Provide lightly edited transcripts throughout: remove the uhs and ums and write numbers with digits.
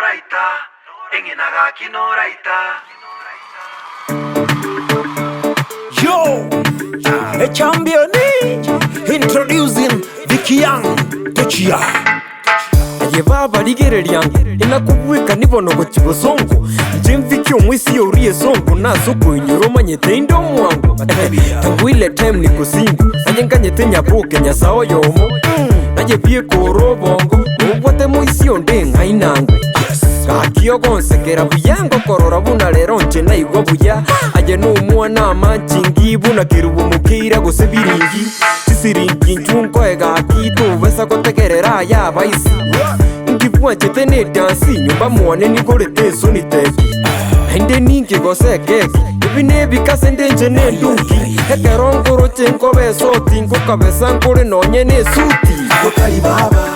Noraita, engenagaki Noraita. Yo, Echambioni, introducing Vickyoung, tochie. Baba rigereria enakobwekania bono gochia bosongo Vickyoung isi oria esonko nase okoinyora omanyete inde omwango Tangu ile time niko singo nganyete Nyaboke Nyasae oyomo Naye biekoro bongo obwate moisi onde ng'ainango Gakio gonsekera buyango korora buna rero nche naigwa buya aye n'omwana amanchingi buna kirubu mukira gose biringi sisiringi nchunko egakito besa gotegerera yabaisi ngibwachete ne dansi nyumba mwane nigorete soni teki ende ninki gose keki ibine bikase ndenje ne nduki ekerongoro chenko besoti ngokabesa nkore nonye ne suti Tokali baba,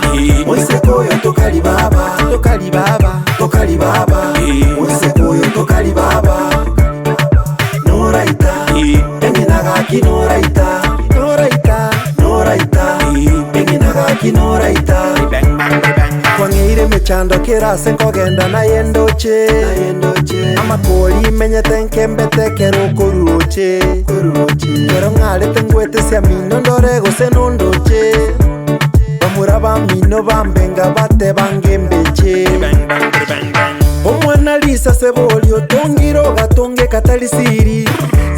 moise koyo tokali baba, tokali baba, tokali baba, moise koyo tokali baba. Noraita, engenagaki Noraita, Noraita, Noraita, engenagaki Noraita. Kwangeire mechando kirase kogenda Naye ndoche, amakoli menyete nkembete kero koruroche, kero ngalete ngwete sia mino ndore gose nondoche. Bamuraba mino bambenga bate bangembeche omwana lisa seboli otongiro gatonge katali siri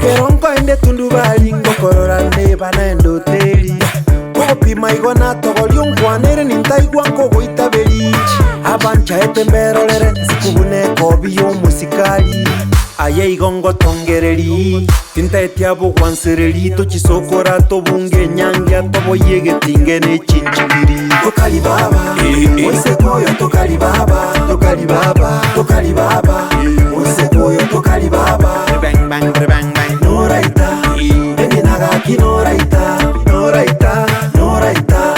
keronko ende tundu bali ngokorora neba na endoteli kopima igona togoli onkwanere nintaigwa nkogoita belichi abancha etemberorere sikubune kobi omusikali aye igongo tongereri tintaetia bugwansereri tochisokora tobunge nyangia toboyegetinge nechinchigiri tokali baba moise koyo tokali baba tokali baba tokali baba moise koyo tokali baba bang bang bang bang Noraita engenagaki Noraita Noraita Noraita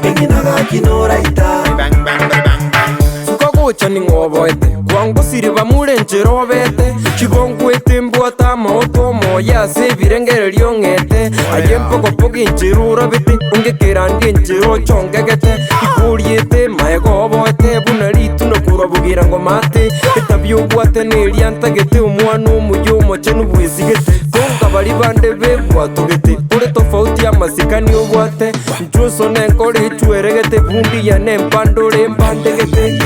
engenagaki Noraita bang bang bang bang sukagocha ningoboete kwangosire bamurenjero bete chibongwete mbwata moto moya se birengererio ngete aye mpoko inchirura bete ungekirandi inchiro chongegete ikuriete maegoboete bunaritu no kurabugira ngo mate etabyobwate neriantagete omwana omuyumo chenu bwizigete konga bali bande bebwatogete ore tofauti ya masikani obwate njuso nenkore chueregete bundi ya nempandore mbandegete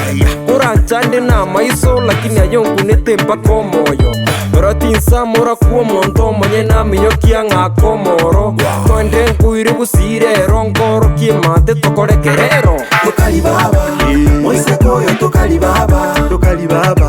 uranchande na maiso lakini ayongunete mpaka omoyo Rotinsa mora kuo monto mwenye na miyokia ng'akomoro Twende nkuire gusire rongoro kiemate tokore kerero Tokali baba, moise koyo tokali baba, tokali baba